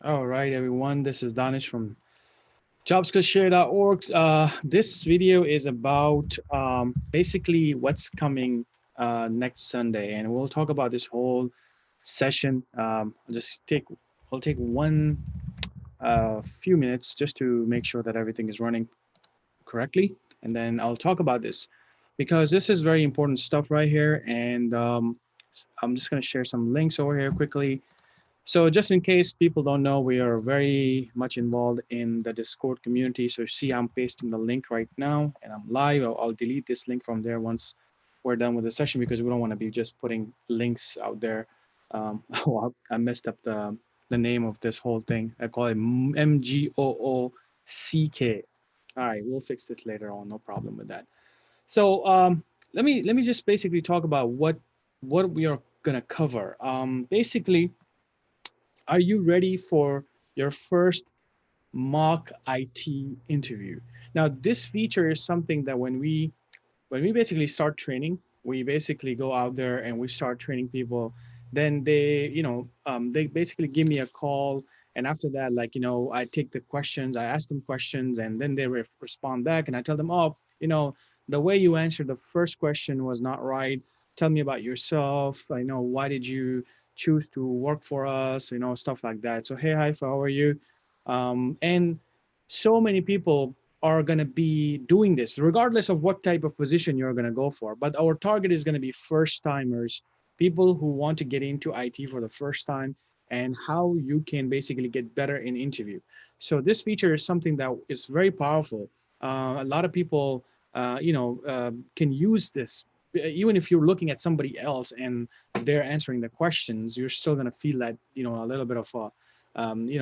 All right, everyone. This is Danish from jobskillshare.org. This video is about basically what's coming next Sunday, and we'll talk about this whole session. I'll take one few minutes just to make sure that everything is running correctly, and then I'll talk about this because this is very important stuff right here. And I'm just going to share some links over here quickly. So just in case people don't know, we are very much involved in the Discord community. So see, I'm pasting the link right now and I'm live. I'll delete this link from there once we're done with the session because we don't want to be just putting links out there. Oh, I messed up the name of this whole thing. I call it MGOOCK. All right, we'll fix this later on. No problem with that. So let me just basically talk about what we are gonna cover. Basically, are you ready for your first mock IT interview? Now, this feature is something that when we basically start training, we basically go out there and we start training people. Then they basically give me a call, and after that, I take the questions, I ask them questions, and then they respond back, and I tell them, oh, the way you answered the first question was not right. Tell me about yourself. I know why did you choose to work for us? Stuff like that. So hey, hi, how are you? And so many people are going to be doing this regardless of what type of position you're going to go for, but our target is going to be first timers, people who want to get into IT for the first time, and how you can basically get better in interview. So this feature is something that is very powerful. A lot of people can use this. Even if you're looking at somebody else and they're answering the questions, you're still going to feel that a little bit of a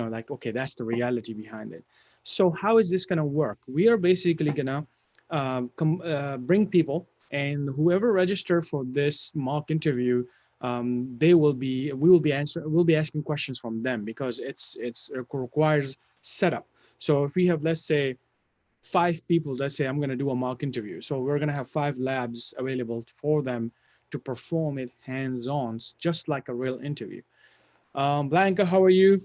like, okay, that's the reality behind it. So how is this going to work? We are basically going to bring people, and whoever register for this mock interview, we will be answering, we'll be asking questions from them because it requires setup. So if we have, let's say, five people, let's say I'm going to do a mock interview. So we're going to have five labs available for them to perform it hands-on, just like a real interview. Blanca, how are you?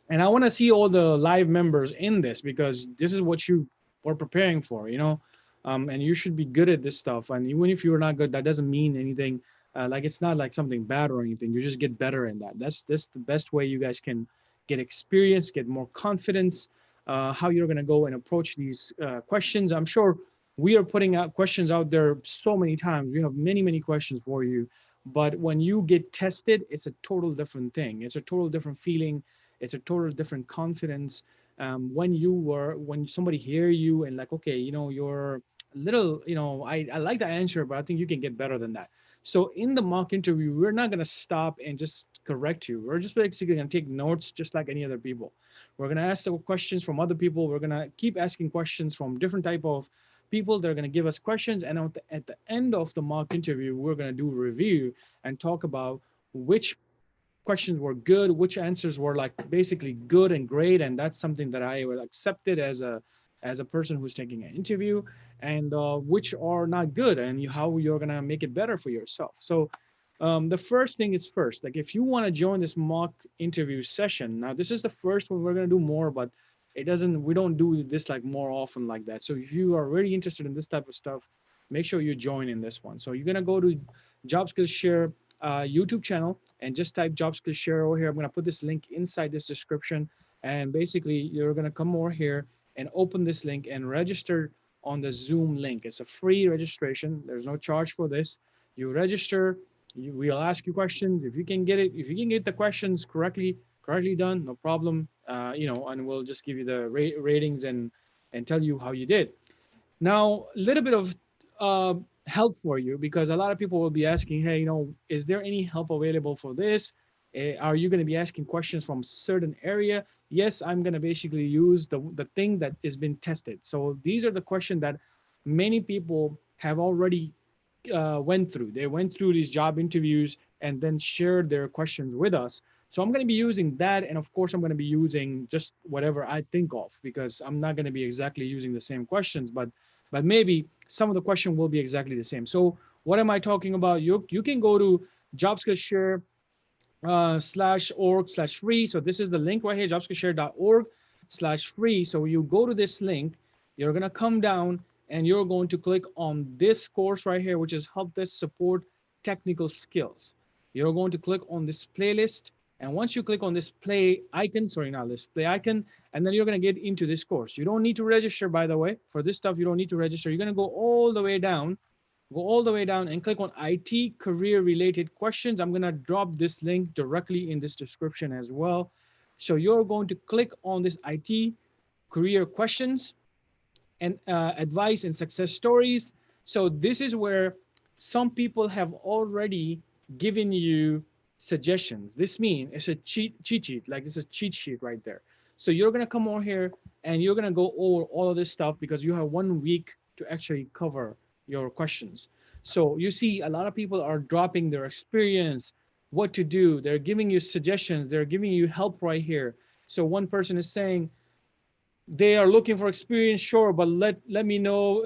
And I want to see all the live members in this because this is what you were preparing for, and you should be good at this stuff. And even if you're not good, that doesn't mean anything. Like it's not like something bad or anything. You just get better in that. That's the best way you guys can get experience, get more confidence. How you're gonna go and approach these questions. I'm sure we are putting out questions out there so many times. We have many questions for you, but when you get tested, it's a total different thing. It's a total different feeling. It's a total different confidence. When somebody hear you and like, okay, you're a little, I like the answer, but I think you can get better than that. So in the mock interview, we're not going to stop and just correct you. We're just basically going to take notes just like any other people. We're going to ask the questions from other people. We're going to keep asking questions from different type of people. They're going to give us questions, and at the end of the mock interview, we're going to do a review and talk about which questions were good, which answers were like basically good and great, and that's something that I will accept it as a person who's taking an interview, and which are not good, and how you're gonna make it better for yourself. So the first thing is first, like if you want to join this mock interview session, now this is the first one. We're gonna do more, but we don't do this like more often like that. So if you are really interested in this type of stuff, make sure you join in this one. So you're gonna go to Job Skills Share YouTube channel and just type Job Skills Share over here. I'm gonna put this link inside this description, and basically you're gonna come over here and open this link and register on the Zoom link. It's a free registration. There's no charge for this. You register. We'll ask you questions. If you can get it, if you can get the questions correctly done, no problem. And we'll just give you the ratings and tell you how you did. Now, a little bit of help for you because a lot of people will be asking, hey, is there any help available for this? Are you going to be asking questions from certain area? Yes, I'm going to basically use the thing that has been tested. So these are the questions that many people have already went through. They went through these job interviews and then shared their questions with us. So I'm going to be using that, and of course I'm going to be using just whatever I think of because I'm not going to be exactly using the same questions, but maybe some of the question will be exactly the same. So what am I talking about? You can go to Job Skills Share /org/free. So this is the link right here, jobskillshare.org/free. So you go to this link, you're gonna come down and you're going to click on this course right here, which is Help Desk Support Technical Skills. You're going to click on this playlist. And once you click on this play icon, sorry, not this play icon, and then you're gonna get into this course. You don't need to register, by the way. For this stuff, you don't need to register. You're gonna go all the way down and click on IT career related questions. I'm going to drop this link directly in this description as well. So you're going to click on this IT career questions and advice and success stories. So this is where some people have already given you suggestions. This means it's a cheat sheet, like it's a cheat sheet right there. So you're gonna come over here and you're gonna go over all of this stuff because you have 1 week to actually cover your questions. So you see a lot of people are dropping their experience, what to do. They're giving you suggestions. They're giving you help right here. So one person is saying, they are looking for experience, sure, but let me know,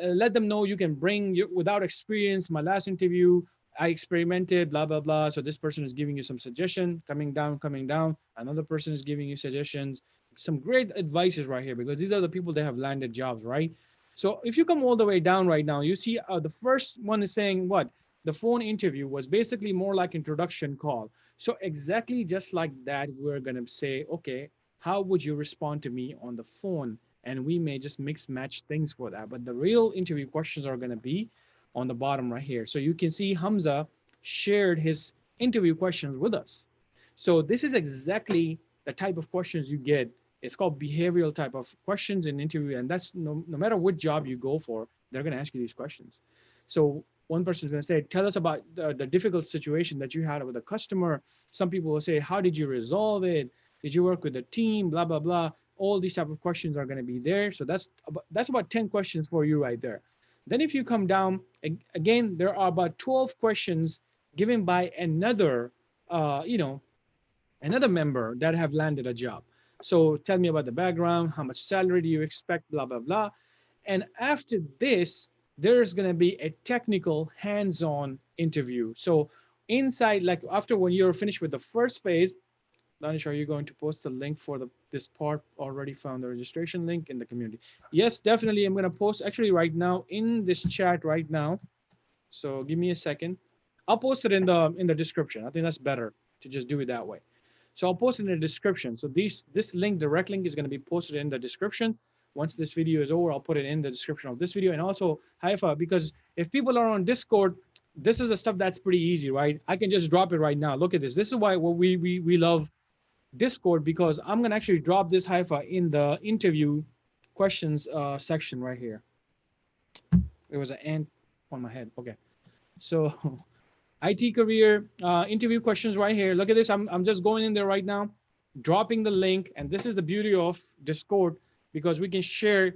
let them know you can bring you without experience. My last interview, I experimented, blah blah blah. So this person is giving you some suggestion, coming down, coming down. Another person is giving you suggestions, some great advices right here because these are the people that have landed jobs, right? So if you come all the way down right now, you see the first one is saying what the phone interview was basically more like introduction call. So exactly just like that, we're gonna say, okay, how would you respond to me on the phone? And we may just mix match things for that. But the real interview questions are going to be on the bottom right here. So you can see Hamza shared his interview questions with us. So this is exactly the type of questions you get. It's called behavioral type of questions in interview. And that's no matter what job you go for, they're going to ask you these questions. So one person is going to say, tell us about the difficult situation that you had with a customer. Some people will say, how did you resolve it? Did you work with a team? Blah, blah, blah. All these type of questions are going to be there. So that's about 10 questions for you right there. Then if you come down, again, there are about 12 questions given by another, another member that have landed a job. So tell me about the background, how much salary do you expect, blah, blah, blah. And after this, there's going to be a technical hands-on interview. So inside, like after when you're finished with the first phase, Danish, are you going to post the link for this part? Already found the registration link in the community. Yes, definitely. I'm going to post actually right now in this chat right now. So give me a second. I'll post it in the description. I think that's better to just do it that way. So I'll post it in the description. So this link, direct link, is going to be posted in the description. Once this video is over, I'll put it in the description of this video. And also Haifa, because if people are on Discord, this is the stuff that's pretty easy, right? I can just drop it right now. Look at this. This is why what we love Discord, because I'm going to actually drop this Haifa in the interview questions section right here. There was an ant on my head. Okay. So IT career interview questions right here. Look at this. I'm just going in there right now, dropping the link. And this is the beauty of Discord, because we can share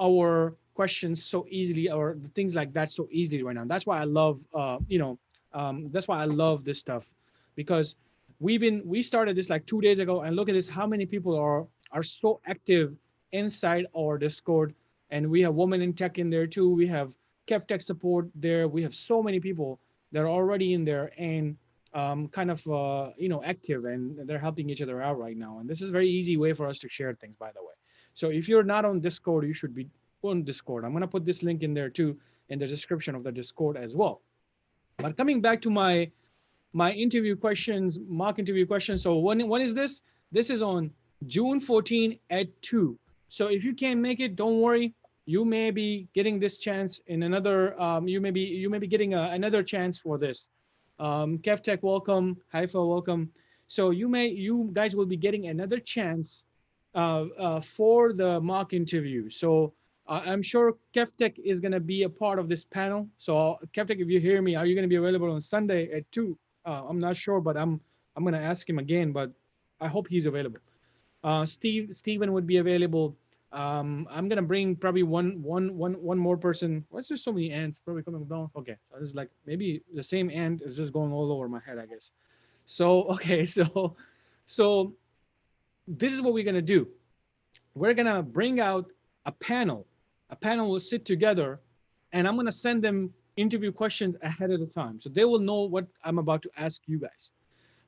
our questions so easily, or things like that so easily right now. That's why I love, that's why I love this stuff, because we started this like 2 days ago, and look at this, how many people are so active inside our Discord. And we have women in tech in there too. We have Kev Tech support there. We have so many people that are already in there and kind of active, and they're helping each other out right now. And this is a very easy way for us to share things, by the way. So if you're not on Discord, you should be on Discord. I'm going to put this link in there too in the description of the Discord as well. But coming back to my interview questions, mock interview questions. So when is this? This is on June 14 at 2. So if you can't make it, don't worry. You may be getting this chance in another. You may be getting another chance for this. Kev Tech, welcome. Haifa, welcome. So you guys will be getting another chance for the mock interview. So I'm sure Kev Tech is going to be a part of this panel. So Kev Tech, if you hear me, are you going to be available on Sunday at 2? I'm not sure, but I'm going to ask him again, but I hope he's available. Steven would be available. I'm gonna bring probably one more person. Why is there so many ants probably coming down? Okay, so it's like maybe the same ant is just going all over my head, I guess. So okay, so this is what we're gonna do. We're gonna bring out a panel. A panel will sit together, and I'm gonna send them interview questions ahead of the time, so they will know what I'm about to ask you guys.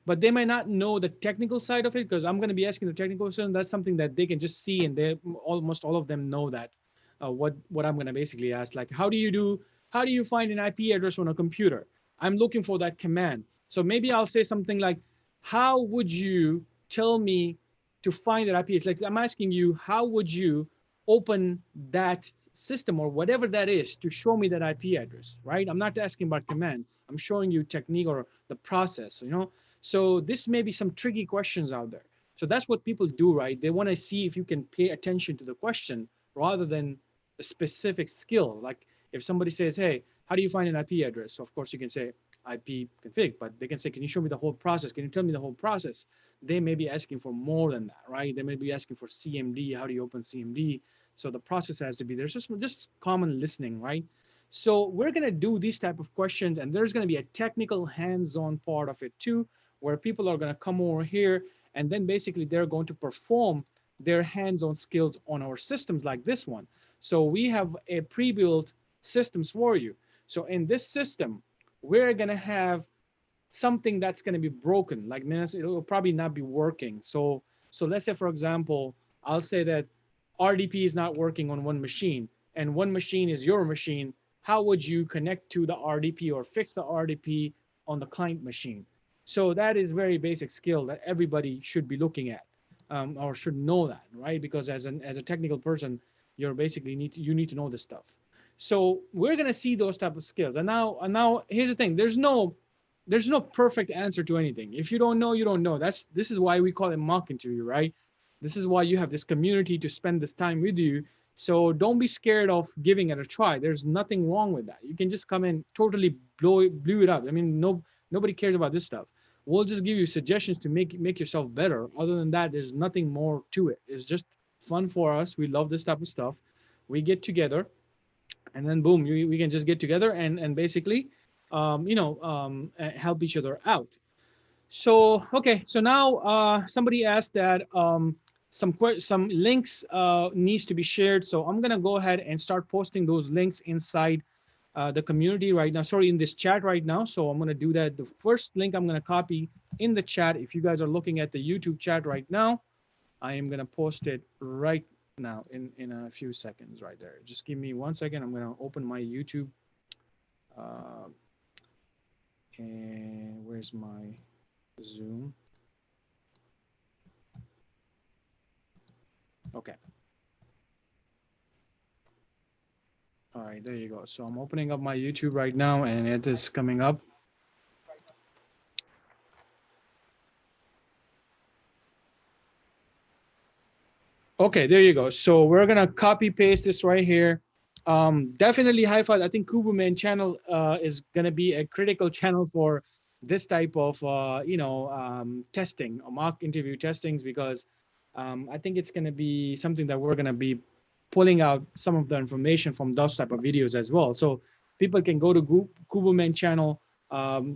but they might not know the technical side of it, because I'm going to be asking the technical question. That's something that they can just see, and they almost all of them know that what I'm going to basically ask, like how do you find an IP address on a computer? I'm looking for that command. So maybe I'll say something like, how would you tell me to find that IP address? Like I'm asking you, how would you open that system or whatever that is to show me that IP address, right? I'm not asking about command. I'm showing you technique or the process, you know? So this may be some tricky questions out there. So that's what people do, right? They want to see if you can pay attention to the question rather than a specific skill. Like if somebody says, hey, how do you find an IP address? So of course you can say IP config, but they can say, can you show me the whole process? Can you tell me the whole process? They may be asking for more than that, right? They may be asking for CMD. How do you open CMD? So the process has to be there's just common listening, right? So we're gonna do these type of questions, and there's gonna be a technical hands-on part of it too, where people are gonna come over here, and then basically they're going to perform their hands-on skills on our systems like this one. So we have a pre-built systems for you. So in this system, we're gonna have something that's going to be broken, like it'll probably not be working. So let's say, for example, I'll say that RDP is not working on one machine, and one machine is your machine. How would you connect to the RDP or fix the RDP on the client machine? So that is very basic skill that everybody should be looking at, or should know that, right? Because as a technical person, you're basically you need to know this stuff. So we're gonna see those type of skills. And now here's the thing: there's no perfect answer to anything. If you don't know, you don't know. This is why we call it mock interview, right? This is why you have this community to spend this time with you. So don't be scared of giving it a try. There's nothing wrong with that. You can just come in totally blew it up. I mean, nobody cares about this stuff. We'll just give you suggestions to make yourself better. Other than that, there's nothing more to it. It's just fun for us. We love this type of stuff. We get together, and then boom, we can just get together and basically help each other out. So okay, so now somebody asked that some links needs to be shared. So I'm gonna go ahead and start posting those links inside the community right now. Sorry, in this chat right now. So I'm gonna do that. The first link I'm gonna copy in the chat. If you guys are looking at the YouTube chat right now, I am gonna post it right now in a few seconds right there. Just give me 1 second. I'm gonna open my YouTube. Uh, and where's my Zoom? Okay. All right, there you go. So I'm opening up my YouTube right now, and it is coming up. Okay, there you go. So we're gonna copy paste this right here. Definitely high five. I think Kubernetes channel is gonna be a critical channel for this type of testing, mock interview testings, because I think it's gonna be something that we're gonna be pulling out some of the information from those type of videos as well. So people can go to Kubernetes channel.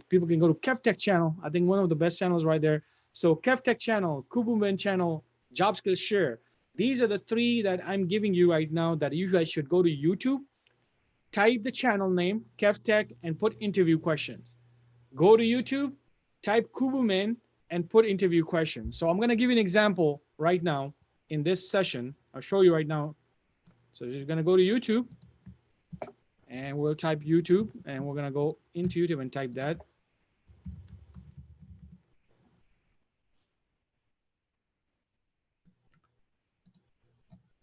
People can go to KevTech channel. I think one of the best channels right there. So KevTech channel, Kubernetes channel, Job Skills Share. These are the three that I'm giving you right now that you guys should go to YouTube, type the channel name, KevTech, and put interview questions. Go to YouTube, type Kubumen, and put interview questions. So I'm going to give you an example right now in this session. I'll show you right now. So you're going to go to YouTube, and we'll type YouTube, and we're going to go into YouTube and type that.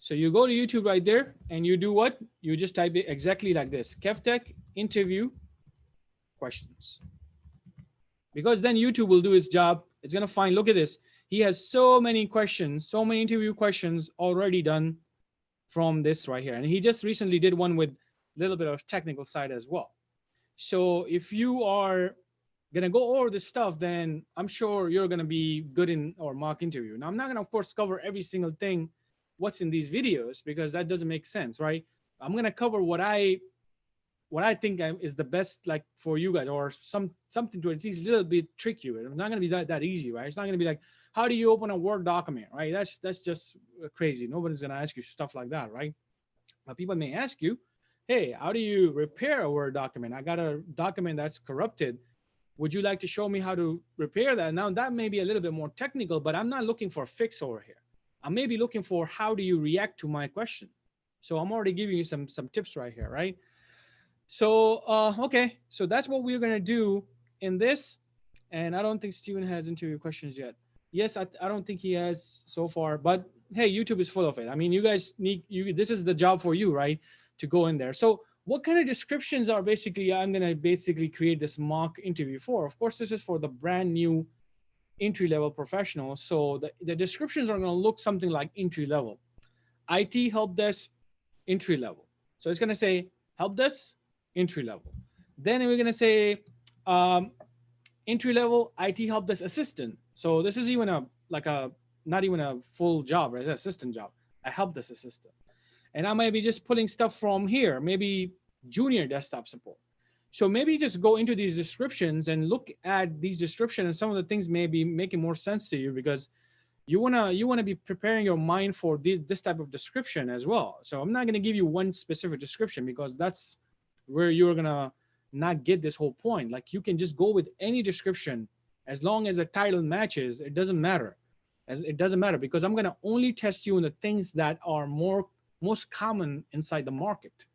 So you go to YouTube right there, and you do what? You just type it exactly like this: KevTech interview questions. Because then YouTube will do its job. It's gonna find, look at this. He has so many questions, so many interview questions already done from this right here. And he just recently did one with a little bit of technical side as well. So if you are gonna go over this stuff, then I'm sure you're gonna be good in our mock interview. Now I'm not gonna, of course, cover every single thing what's in these videos, because that doesn't make sense, right? I'm gonna cover what I think is the best, like for you guys, or something to at least a little bit trick you. It's not gonna be that easy, right? It's not gonna be like, how do you open a Word document, right? That's just crazy. Nobody's gonna ask you stuff like that, right? But people may ask you, hey, how do you repair a Word document? I got a document that's corrupted. Would you like to show me how to repair that? Now that may be a little bit more technical, but I'm not looking for a fix over here. I may be looking for how do you react to my question. So I'm already giving you some tips right here, right? So okay, so that's what we're gonna do in this. And I don't think Steven has interview questions yet. Yes, I don't think he has so far, but hey, YouTube is full of it. I mean, you guys need you. This is the job for you, right? To go in there. So what kind of descriptions are basically I'm gonna basically create this mock interview for? Of course, this is for the brand new entry level professionals. So the descriptions are gonna look something like entry level. IT help desk entry level. So it's gonna say help desk entry level. Then we're gonna say um, entry level IT help desk assistant. So this is even a like a not even a full job, right? It's an assistant job. A help desk assistant. And I might be just pulling stuff from here, maybe junior desktop support. So maybe just go into these descriptions and look at these descriptions, and some of the things may be making more sense to you because you wanna be preparing your mind for this type of description as well. So I'm not gonna give you one specific description because that's where you're gonna not get this whole point. Like you can just go with any description as long as the title matches. It doesn't matter, as it doesn't matter because I'm gonna only test you on the things that are most common inside the market.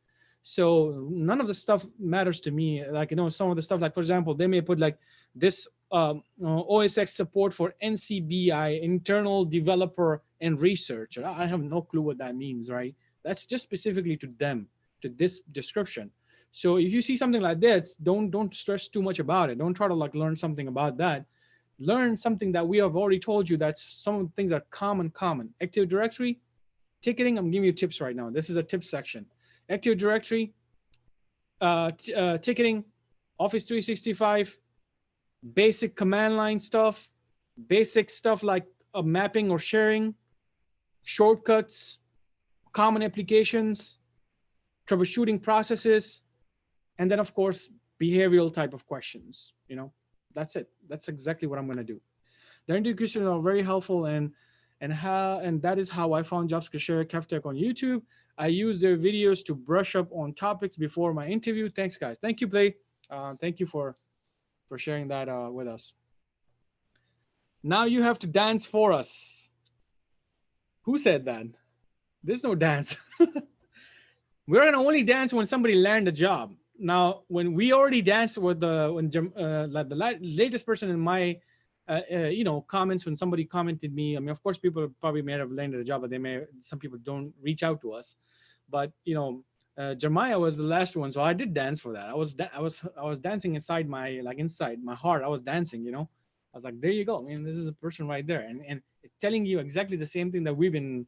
So none of the stuff matters to me. Like some of the stuff, like for example, they may put like this OSX support for NCBI, internal developer and researcher. I have no clue what that means, right? That's just specifically to them, to this description. So if you see something like this, don't stress too much about it. Don't try to like learn something about that. Learn something that we have already told you that some of the things are common. Active Directory, ticketing. I'm giving you tips right now. This is a tip section. Active Directory, ticketing, Office 365, basic command line stuff, basic stuff like mapping or sharing, shortcuts, common applications, troubleshooting processes, and then of course behavioral type of questions. That's it. That's exactly what I'm going to do. The interview questions are very helpful, and that is how I found Jobs Share CAFTech on YouTube. I use their videos to brush up on topics before my interview. Thanks, guys. Thank you, Blake. Thank you for sharing that with us. Now you have to dance for us. Who said that? There's no dance. We're gonna only dance when somebody land a job. Now, when we already danced with the latest person in my comments, when somebody commented me, I mean, of course, people probably may have landed a job, but some people don't reach out to us. But Jeremiah was the last one, so I did dance for that. I was dancing inside my heart. I was dancing. I was like, there you go. I mean, this is a person right there, and telling you exactly the same thing that we've been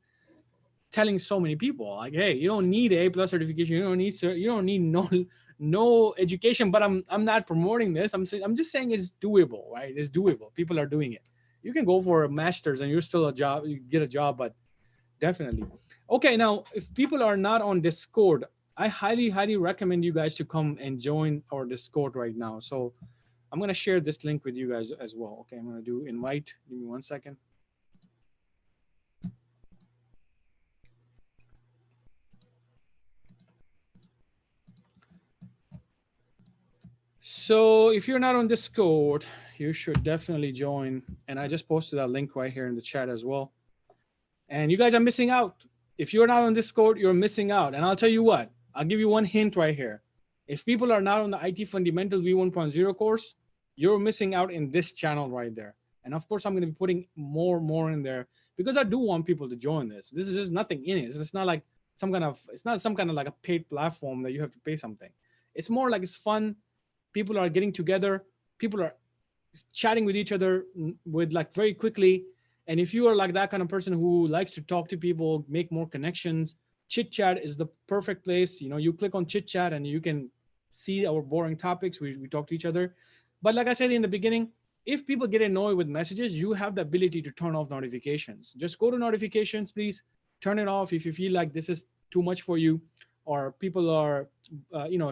telling so many people. Like, hey, you don't need A+ certification. You don't need no education. But I'm not promoting this. I'm just saying it's doable, right? It's doable. People are doing it. You can go for a master's and you're still you get a job, but definitely. Okay, now if people are not on Discord, I highly recommend you guys to come and join our Discord right now. So I'm gonna share this link with you guys as well. Okay, I'm gonna do invite. Give me 1 second. So if you're not on Discord, you should definitely join. And I just posted that link right here in the chat as well. And you guys are missing out. If you're not on Discord, you're missing out. And I'll tell you what, I'll give you one hint right here. If people are not on the IT Fundamentals V1.0 course, you're missing out in this channel right there. And of course, I'm going to be putting more in there because I do want people to join this. This is just nothing in it. It's not like some kind of like a paid platform that you have to pay something. It's more like it's fun. People are getting together. People are chatting with each other with like very quickly. And if you are like that kind of person who likes to talk to people, make more connections, chit chat is the perfect place. You click on chit chat and you can see our boring topics. We talk to each other. But like I said in the beginning, if people get annoyed with messages, you have the ability to turn off notifications. Just go to notifications, please. Turn it off if you feel like this is too much for you, or people are,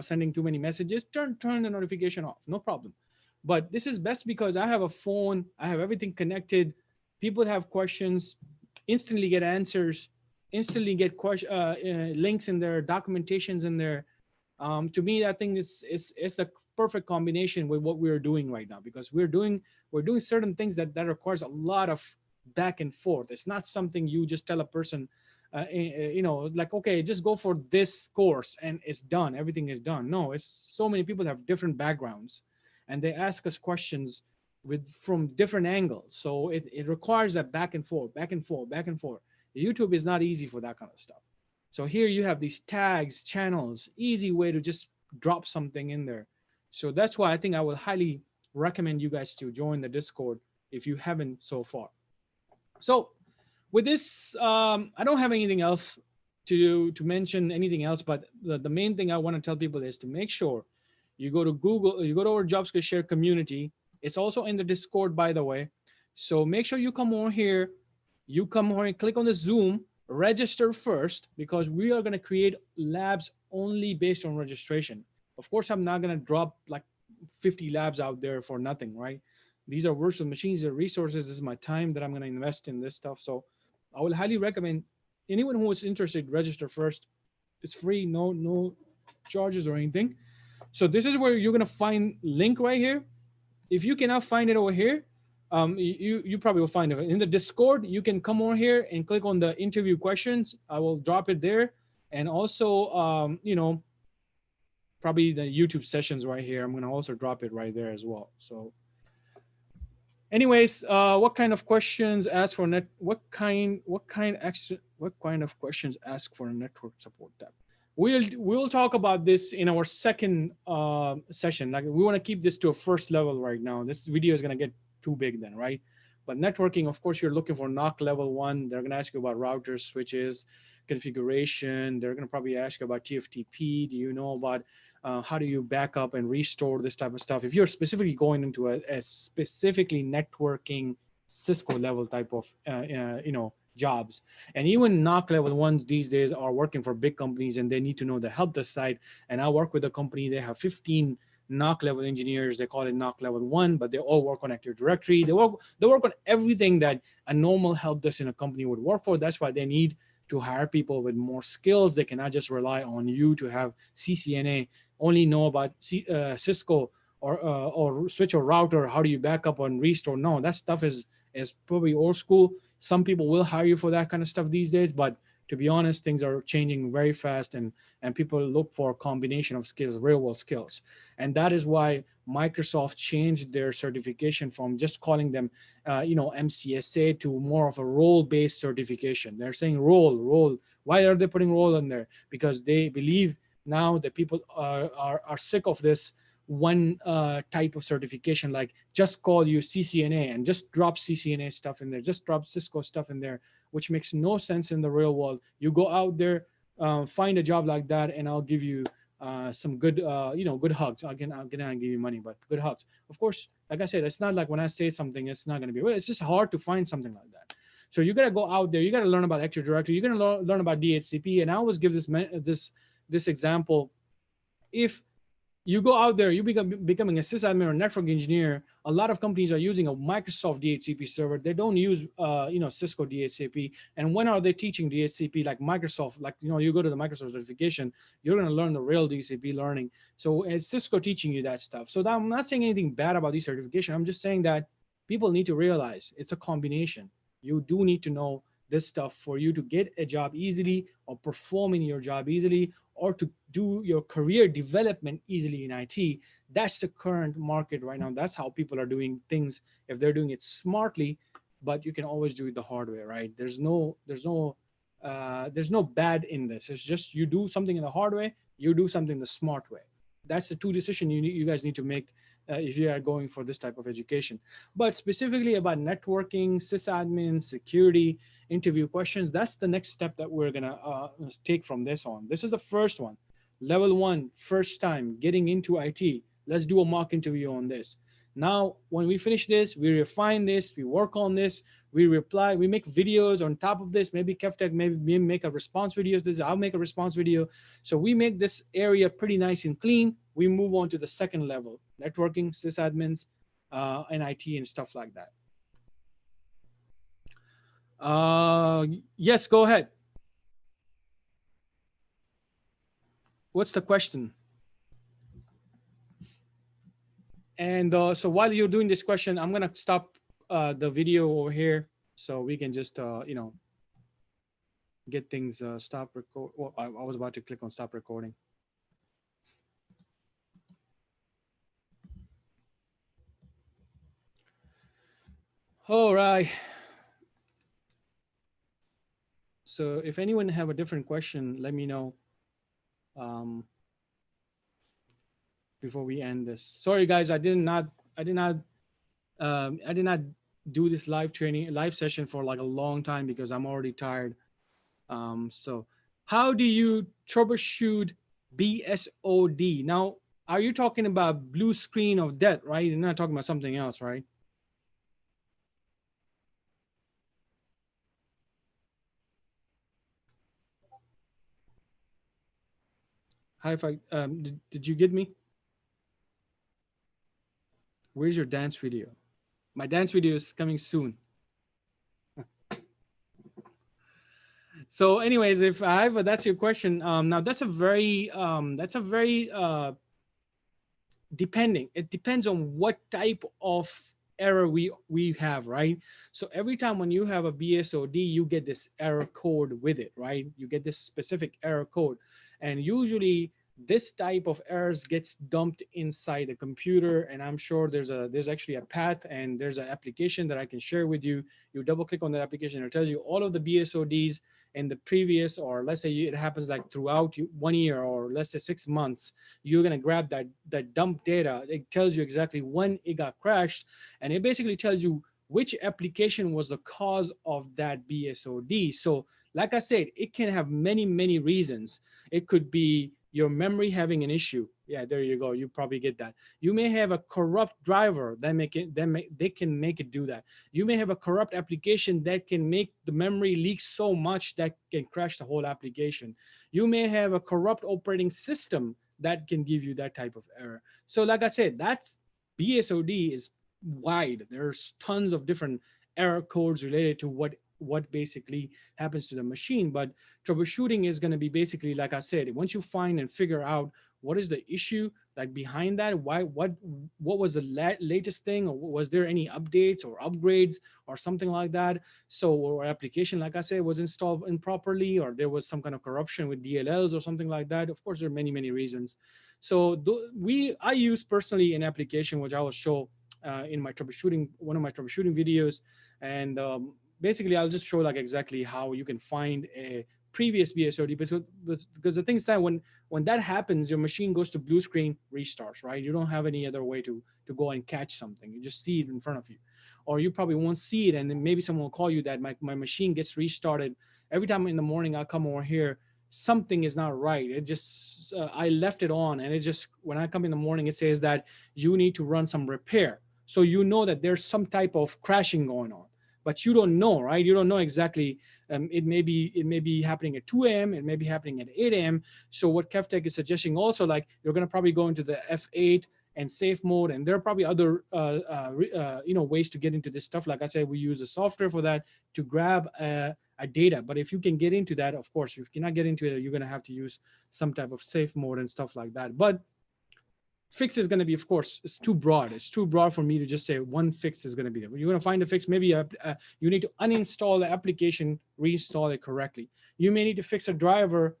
sending too many messages. Turn the notification off. No problem. But this is best because I have a phone. I have everything connected. People have questions, instantly get answers, instantly get links in their documentations in there. To me, I think it's the perfect combination with what we're doing right now, because we're doing certain things that requires a lot of back and forth. It's not something you just tell a person, like, okay, just go for this course and it's done, everything is done. No, it's so many people have different backgrounds, and they ask us questions with from different angles. So it requires that back and forth, back and forth, back and forth. YouTube is not easy for that kind of stuff. So here you have these tags, channels, easy way to just drop something in there. So that's why I think I will highly recommend you guys to join the Discord if you haven't so far. So with this, I don't have anything else to mention anything else, but the main thing I want to tell people is to make sure you go to Google, you go to our JobSkills Share community. It's also in the Discord, by the way. So make sure you come over here, you come over and click on the Zoom, register first, because we are going to create labs only based on registration. Of course, I'm not going to drop like 50 labs out there for nothing, right? These are virtual machines, they're resources. This is my time that I'm going to invest in this stuff. So I will highly recommend anyone who is interested, register first. It's free, no charges or anything. So this is where you're gonna find link right here. If you cannot find it over here, you probably will find it in the Discord. You can come over here and click on the interview questions. I will drop it there, and also probably the YouTube sessions right here. I'm gonna also drop it right there as well. So anyways, what kind of questions ask for net? What kind of questions ask for a network support tab? We'll talk about this in our second session. Like we want to keep this to a first level right now. This video is gonna get too big then, right? But networking, of course, you're looking for NOC level 1. They're gonna ask you about routers, switches, configuration. They're gonna probably ask you about TFTP. Do you know about how do you back up and restore, this type of stuff? If you're specifically going into a specifically networking Cisco level type of jobs, and even NOC level 1s these days are working for big companies, and they need to know the help desk side. And I work with a company, they have 15 NOC level engineers. They call it NOC level 1, but they all work on Active Directory. They work on everything that a normal help desk in a company would work for. That's why they need to hire people with more skills. They cannot just rely on you to have CCNA, only know about Cisco or switch or router. How do you back up and restore? No, that stuff is probably old school. Some people will hire you for that kind of stuff these days, but to be honest, things are changing very fast, and people look for a combination of skills, real world skills. And that is why Microsoft changed their certification from just calling them MCSA to more of a role-based certification. They're saying role. Why are they putting role in there? Because they believe now that people are sick of this one type of certification, like just call you CCNA and just drop CCNA stuff in there, just drop Cisco stuff in there, which makes no sense in the real world. You go out there, find a job like that, and I'll give you some good, good hugs. Again, I'm gonna give you money, but good hugs. Of course, like I said, it's not like when I say something, it's not gonna be. Well, it's just hard to find something like that. So you gotta go out there. You gotta learn about Active Directory. You're gonna learn about DHCP. And I always give this example. If you go out there, you becoming a sysadmin or network engineer. A lot of companies are using a Microsoft DHCP server. They don't use, Cisco DHCP. And when are they teaching DHCP like Microsoft? Like, you go to the Microsoft certification, you're going to learn the real DHCP learning. So is Cisco teaching you that stuff? So I'm not saying anything bad about these certification. I'm just saying that people need to realize it's a combination. You do need to know this stuff for you to get a job easily, or perform in your job easily, or to do your career development easily in IT. That's the current market right now. That's how people are doing things if they're doing it smartly. But you can always do it the hard way, right? There's no bad in this. It's just you do something in the hard way, you do something the smart way. That's the two decisions you guys need to make if you are going for this type of education. But specifically about networking, sysadmin, security, interview questions, that's the next step that we're gonna take from this on. This is the first one, level 1, first time getting into IT. Let's do a mock interview on this. Now, when we finish this, we refine this, we work on this, we reply, we make videos on top of this. Maybe Kevtech maybe make a response video to this. I'll make a response video. So we make this area pretty nice and clean. We move on to the second level, networking, sysadmins, and IT and stuff like that. Yes, go ahead. What's the question? And so while you're doing this question, I'm gonna stop the video over here so we can just get things stop record. Well, I was about to click on stop recording. All right. So if anyone have a different question, let me know um, before we end this. Sorry, guys, I did not do this live session for like a long time because I'm already tired. So how do you troubleshoot BSOD? Now, are you talking about blue screen of death, right? You're not talking about something else, right? Hi, if did you get me? Where's your dance video? My dance video is coming soon. So, anyways, if I have that's your question. Now that's a very depending. It depends on what type of error we have, right? So every time when you have a BSOD, you get this error code with it, right? You get this specific error code, and usually this type of errors gets dumped inside the computer. And I'm sure there's actually a path, and there's an application that I can share with you. You double click on that application, it tells you all of the BSODs in the previous, or let's say it happens like throughout 1 year, or let's say 6 months. You're going to grab that dump data. It tells you exactly when it got crashed, and it basically tells you which application was the cause of that BSOD. So like I said, it can have many reasons. It could be your memory having an issue. Yeah, there you go. You probably get that. You may have a corrupt driver that they can make it do that. You may have a corrupt application that can make the memory leak so much that can crash the whole application. You may have a corrupt operating system that can give you that type of error. So like I said, that's BSOD is wide. There's tons of different error codes related to what basically happens to the machine. But troubleshooting is going to be basically, like I said, once you find and figure out what is the issue like behind that, why what was the latest thing, or was there any updates or upgrades or something like that. So, or application, like I said, was installed improperly, or there was some kind of corruption with DLLs or something like that. Of course, there are many reasons. So I use personally an application which I will show in my troubleshooting, one of my troubleshooting videos. And basically I'll just show like exactly how you can find a previous BSOD. Because the thing is that when that happens, your machine goes to blue screen, restarts, right? You don't have any other way to go and catch something. You just see it in front of you, or you probably won't see it, and then maybe someone will call you that my machine gets restarted every time in the morning. I'll come over here, something is not right. It just I left it on, and it just, when I come in the morning, it says that you need to run some repair. So you know that there's some type of crashing going on, but you don't know, right? You don't know exactly. It may be happening at 2 a.m. It may be happening at 8 a.m. So what KevTech is suggesting also, like, you're going to probably go into the F8 and safe mode, and there are probably other ways to get into this stuff. Like I said, we use the software for that to grab a data. But if you can get into that, of course, if you cannot get into it, you're going to have to use some type of safe mode and stuff like that. But fix is going to be, of course, it's too broad. It's too broad for me to just say one fix is going to be there. You're going to find a fix. Maybe you need to uninstall the application, reinstall it correctly. You may need to fix a driver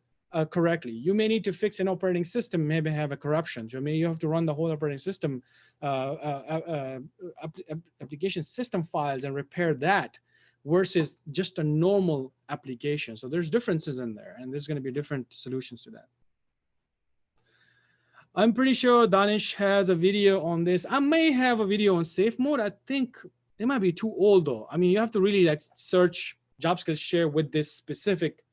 correctly. You may need to fix an operating system, maybe have a corruption. So maybe you have to run the whole operating system, application system files, and repair that, versus just a normal application. So there's differences in there, and there's going to be different solutions to that. I'm pretty sure Danish has a video on this. I may have a video on safe mode. I think they might be too old though. I mean, you have to really like search job skills share with this specific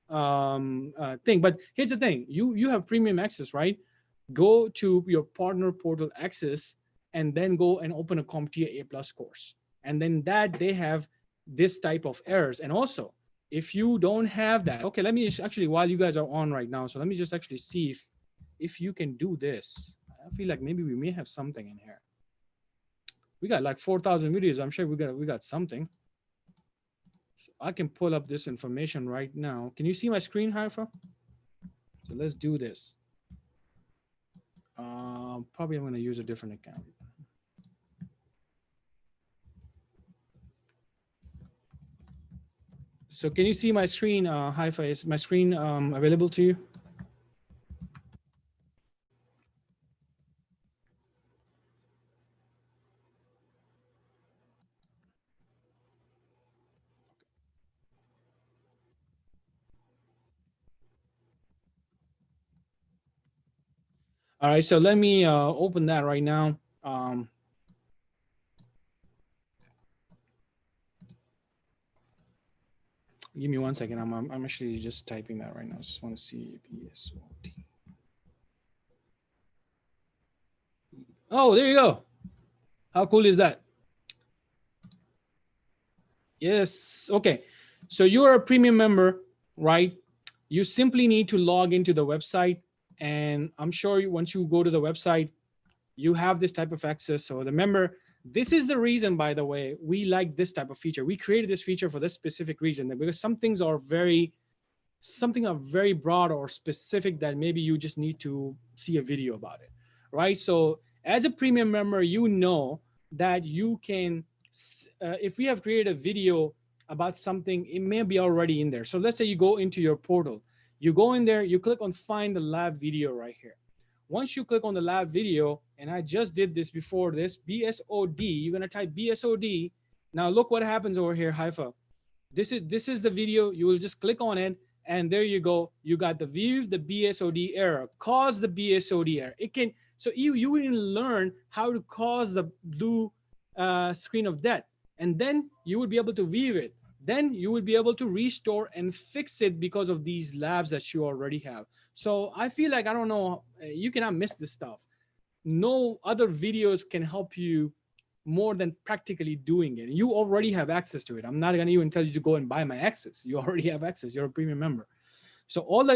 thing. But here's the thing: you have premium access, right? Go to your partner portal access, and then go and open a CompTIA A+ course, and then that they have this type of errors. And also, if you don't have that, okay, let me just actually, while you guys are on right now, so let me just actually see if you can do this. I feel like maybe we may have something in here. We got like 4,000 videos. I'm sure we got something. So I can pull up this information right now. Can you see my screen, Haifa? So let's do this. Probably I'm going to use a different account. So can you see my screen, Hi-Fi? Is my screen available to you? All right, so let me open that right now. Give me 1 second. I'm actually just typing that right now. Just want to see BSOT. Oh, there you go. How cool is that? Yes. Okay. So you are a premium member, right? You simply need to log into the website. And I'm sure once you go to the website, you have this type of access. So the member, this is the reason, by the way, we like this type of feature. We created this feature for this specific reason, because some things are very broad or specific that maybe you just need to see a video about it, right? So as a premium member, you know that you can, if we have created a video about something, it may be already in there. So let's say you go into your portal, you go in there, you click on find the lab video right here. Once you click on the lab video, and I just did this before this, BSOD, you're gonna type BSOD. Now look what happens over here, Haifa. This is the video. You will just click on it, and there you go. You got the view, the BSOD error, cause the BSOD error. It can, so you will learn how to cause the blue screen of death, and then you will be able to view it. Then you will be able to restore and fix it because of these labs that you already have. So I feel like, I don't know, you cannot miss this stuff. No other videos can help you more than practically doing it. You already have access to it. I'm not gonna even tell you to go and buy my access. You already have access. You're a premium member. So all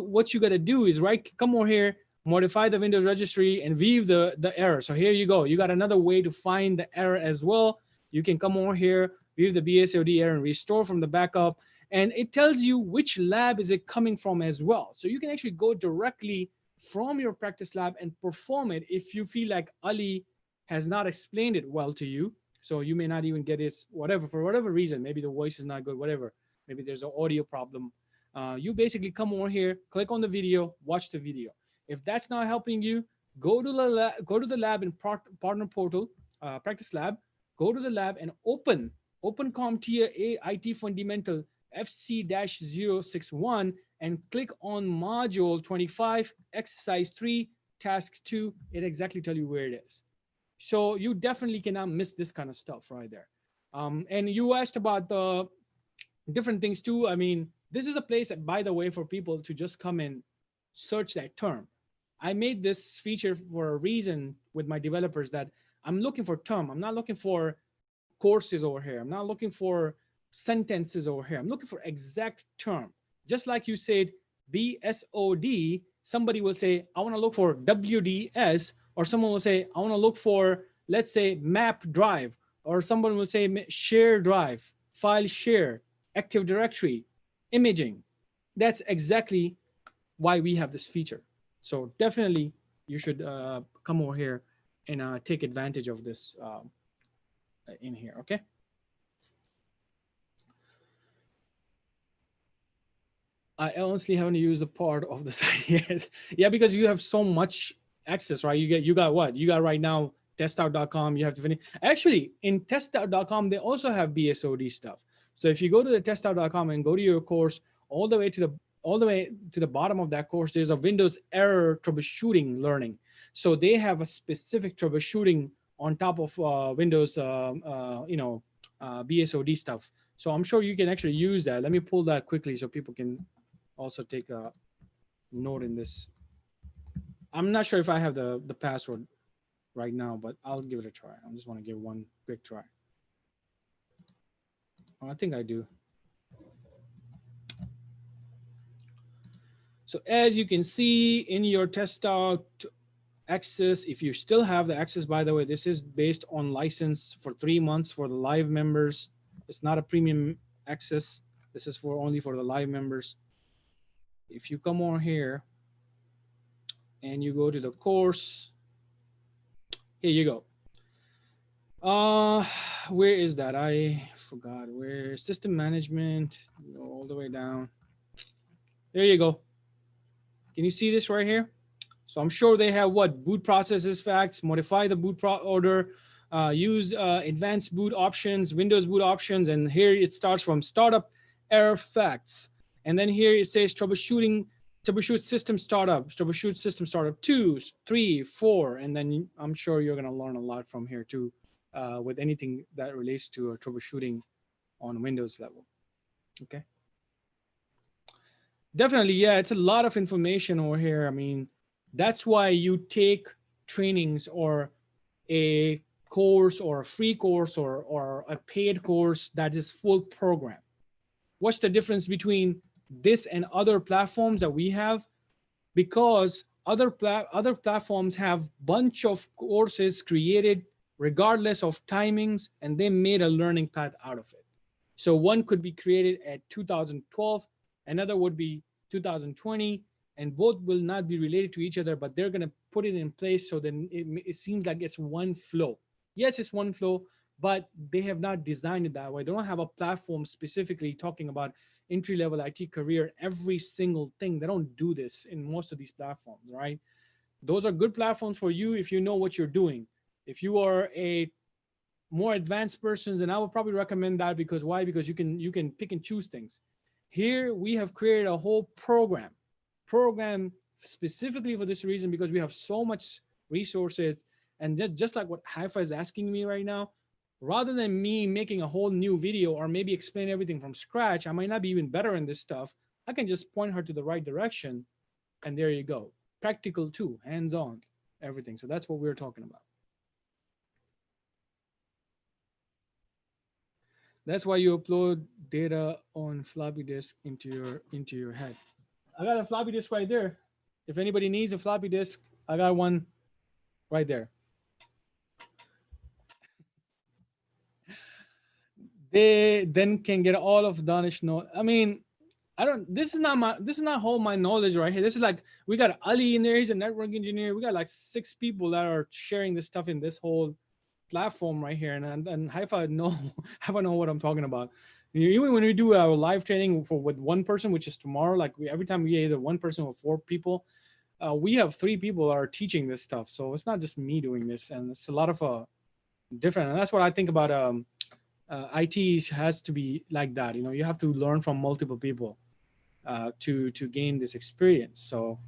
what you gotta do is come over here, modify the Windows registry, and view the error. So here you go. You got another way to find the error as well. You can come over here, view the BSOD error, and restore from the backup. And it tells you which lab is it coming from as well. So you can actually go directly from your practice lab and perform it if you feel like Ali has not explained it well to you. So you may not even get it, whatever, for whatever reason. Maybe the voice is not good, whatever. Maybe there's an audio problem. You basically come over here, click on the video, watch the video. If that's not helping you, go to the lab in partner portal, practice lab. Go to the lab and open CompTIA IT Fundamental FC-061 and click on module 25, exercise 3, task 2. It exactly tell you where it is. So you definitely cannot miss this kind of stuff right there. And you asked about the different things too. I mean, this is a place, by the way, for people to just come and search that term. I made this feature for a reason with my developers, that I'm looking for term. I'm not looking for courses over here. I'm not looking for sentences over here. I'm looking for exact term. Just like you said, BSOD, somebody will say, I want to look for WDS, or someone will say, I want to look for, let's say, map drive, or someone will say share drive, file share, Active Directory, imaging. That's exactly why we have this feature. So definitely you should come over here and take advantage of this in here, okay? I honestly haven't used a part of the site yet. Yeah, because you have so much access, right? You got what? You got right now testout.com. You have to finish. Actually, in testout.com, they also have BSOD stuff. So if you go to the testout.com and go to your course, all the way to the bottom of that course, there's a Windows error troubleshooting learning. So they have a specific troubleshooting on top of Windows, BSOD stuff. So I'm sure you can actually use that. Let me pull that quickly so people can also take a note in this. I'm not sure if I have the password right now, but I'll give it a try. I just want to give one quick try. Oh, I think I do. So as you can see in your test out access, if you still have the access, by the way, this is based on license for 3 months for the live members. It's not a premium access. This is only for the live members. If you come over here and you go to the course, here you go. where is that? I forgot. Where system management, go all the way down. There you go. Can you see this right here? So I'm sure they have what boot processes facts, modify the order, use advanced boot options, Windows boot options, and here it starts from startup error facts, and then here it says troubleshoot system startup 2, 3, 4, and then I'm sure you're gonna learn a lot from here too, with anything that relates to troubleshooting on Windows level. Okay, definitely, yeah, it's a lot of information over here. I mean, that's why you take trainings or a course or a free course or a paid course that is full program. What's the difference between this and other platforms that we have? Because other platforms have bunch of courses created regardless of timings, and they made a learning path out of it. So one could be created at 2012, another would be 2020, and both will not be related to each other, but they're going to put it in place so then it seems like it's one flow. Yes, it's one flow, but they have not designed it that way. They don't have a platform specifically talking about entry-level IT career, every single thing. They don't do this in most of these platforms, right? Those are good platforms for you if you know what you're doing. If you are a more advanced persons, and I would probably recommend that. Because why? Because you can pick and choose things. Here we have created a whole program specifically for this reason, because we have so much resources. And just like what Haifa is asking me right now, rather than me making a whole new video or maybe explain everything from scratch, I might not be even better in this stuff. I can just point her to the right direction, and there you go. Practical too, hands-on, everything. So that's what we're talking about. That's why you upload data on floppy disk into your head. I got a floppy disk right there. If anybody needs a floppy disk, I got one right there. They then can get all of Danish know. I mean, I don't. This is not whole my knowledge right here. This is like we got Ali in there. He's a network engineer. We got like 6 people that are sharing this stuff in this whole platform right here. And Haifa know Haifa know what I'm talking about. Even when we do our live training with one person, which is tomorrow, like every time we either one person or 4 people, we have 3 people that are teaching this stuff. So it's not just me doing this, and it's a lot of different. And that's what I think about. IT has to be like that. You know, you have to learn from multiple people to gain this experience. So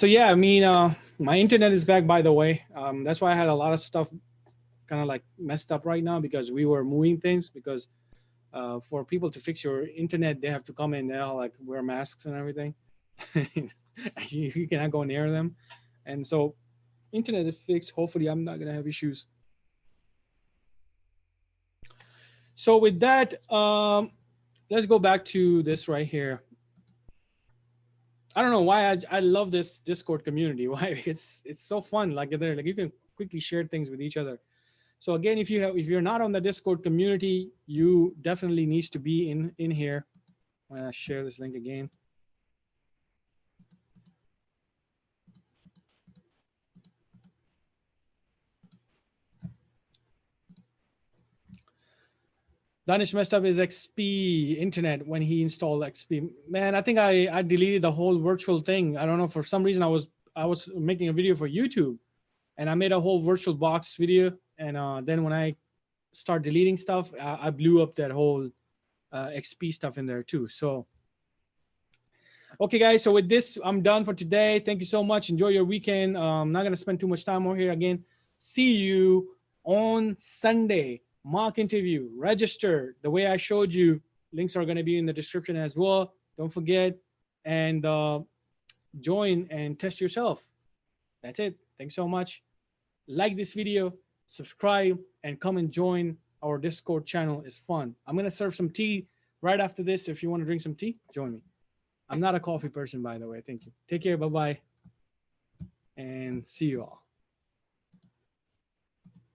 yeah, I mean, my internet is back, by the way. That's why I had a lot of stuff kind of like messed up right now, because we were moving things. Because for people to fix your internet, they have to come in there, like wear masks and everything. You cannot go near them. And so internet is fixed. Hopefully I'm not going to have issues. So with that, let's go back to this right here. I don't know why I love this Discord community. Why? It's so fun. Like there, like you can quickly share things with each other. So again, if you're not on the Discord community, you definitely needs to be in here. I'm gonna share this link again. Danish messed up his XP internet when he installed XP. Man, I think I deleted the whole virtual thing. I don't know, for some reason I was making a video for YouTube, and I made a whole virtual box video, and then when I start deleting stuff, I blew up that whole XP stuff in there too. So okay, guys, so with this, I'm done for today. Thank you so much. Enjoy your weekend. I'm not gonna spend too much time over here again. See you on Sunday. Mock interview, register the way I showed you. Links are going to be in the description as well. Don't forget, and join and test yourself. That's it. Thanks so much. Like this video, subscribe, and come and join our Discord channel. It's fun. I'm going to serve some tea right after this. If you want to drink some tea, join me. I'm not a coffee person, by the way. Thank you. Take care. Bye-bye. And see you all.